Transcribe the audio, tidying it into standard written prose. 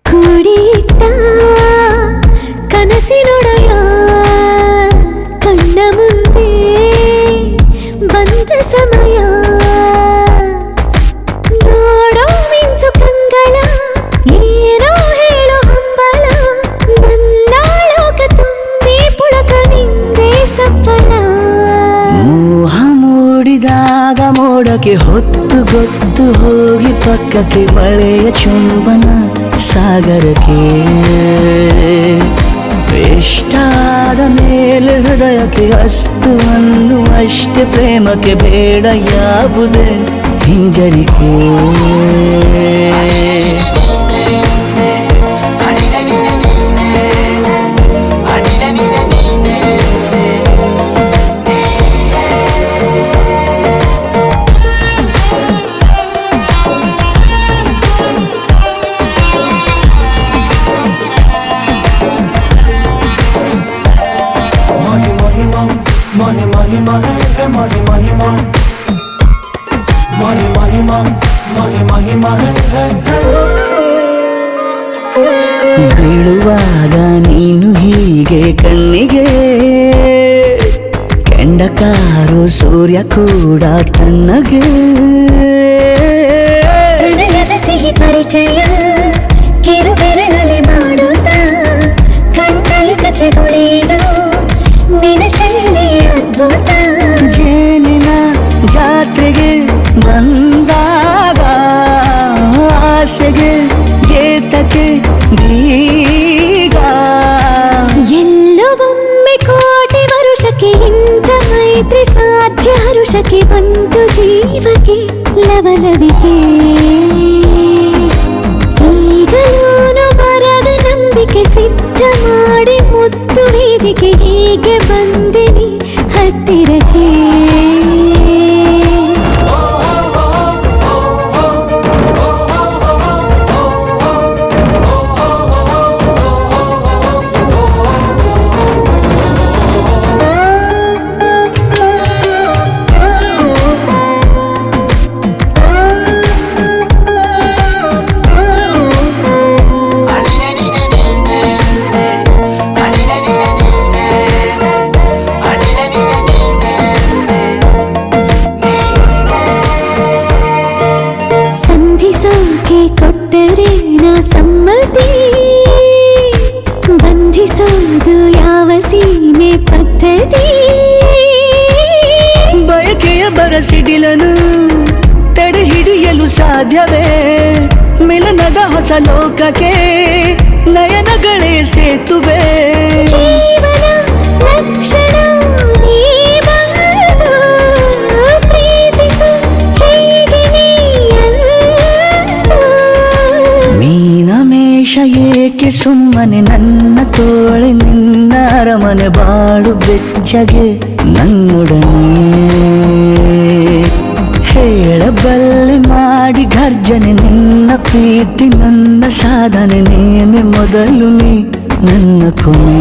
ಕೂಡಿಟ್ಟ ಕನಸಿನೊಡೆಯ ಕಣ್ಣ ಮುಂದೆ ಬಂದ ಸಮಯ ನೋಡೋ ಮಿಂಚು ಕಂಗಳ ಏನೋ ಹೇಳೋ ಹಂಬಲ ನನ್ನ ಲೋಕ ತುಂಬಿ ಪುಳಕ ನಿಂದೆ ಸಫಲ ಮೋಹ ಮೂಡಿದಾಗ ಮೋಡಕ್ಕೆ ಹೊತ್ತು ಗೊತ್ತು ಹೋಗಿ ಪಕ್ಕಕ್ಕೆ ಮಳೆಯ ಚುಂಬನ ಸಾಗರಕ್ಕೆ ಇಷ್ಟಾದ ಮೇಲೆ ಹೃದಯಕ್ಕೆ ಅಸ್ತು ಅನ್ನುವಷ್ಟೇ ಪ್ರೇಮಕ್ಕೆ ಬೇಡ ಯಾವುದೇ ಹಿಂಜರಿಕೆ ಬೀಳುವಾಗ ನೀನು ಹೀಗೆ ಕಣ್ಣಿಗೆ ಕೆಂಡಕಾರು ಸೂರ್ಯ ಕೂಡ ಕಣ್ಣಗೆ ಪ್ರಣಯದ ಸಿಹಿ ಪರಿಚಯ ಕಿರು ಬೆರಳಲ್ಲಿ ಮಾಡುತ್ತ ಕಣ್ಣಲ್ಲಿ ಕಚಗುಳಿಡು ನಿನ ಶೈಲಿ ಅದ್ಭುತ ಜೇನಿನ ಜಾತ್ರೆಗೆ ಬಂದಾಗ ಆಸೆಗೆ ಗೇತಕ್ಕೆ ಬೀಗ ಎಲ್ಲವೊಮ್ಮೆ ಕೋಟಿ ವರುಷಕ್ಕೆ ಇಂಥ ಮೈತ್ರಿ ಸಾಧ್ಯ ಹರುಷಕ್ಕೆ ಬಂತು ಜೀವಕ್ಕೆ ಲವಲವಿಕೆ ಈಗಲೂನು ಬರದ ನಂಬಿಕೆ ಸಿದ್ಧ ಮಾಡಿ ಮುತ್ತು ವೇದಿಕೆ ಹೀಗೆ ಬಂದಿನಿ ಹತ್ತಿರಕ್ಕೆ ಕೊಟ್ಟರೆ ನಾ ಸಮ್ಮತಿ ಬಂಧಿಸೋದು ಯಾವ ಸೀಮೆ ಪದ್ಧತಿ ಬಯಕೆಯ ಬರಸಿಡಿಲನು ತಡೆ ಹಿಡಿಯಲು ಸಾಧ್ಯವೇ ಮಿಲನದ ಹೊಸ ಲೋಕಕ್ಕೆ ನಯನಗಳೇ ಸೇತುವೆ ಜೀವನ ಲಕ್ಷಣ ನೀ ಬಂದು ಪ್ರೀತಿಸು ಹೀಗೆ ಮೀನಮೇಷ ಏಕೆ ಸುಮ್ಮನೆ ನನ್ನ ತೋಳೆ ನಿನ್ನ ಅರಮನೆ ಬಾಡು ಬೆಚ್ಚಗೆ ನನ್ನೊಡನೆ ಹೇಳಬಲ್ಲೆ ಮಾಡಿ ಗರ್ಜನೆ ನಿನ್ನ ಪ್ರೀತಿ ನನ್ನ ಸಾಧನೆ ನೇನೆ ಮೊದಲು ನೀ ನನ್ನ ಕೊನೆ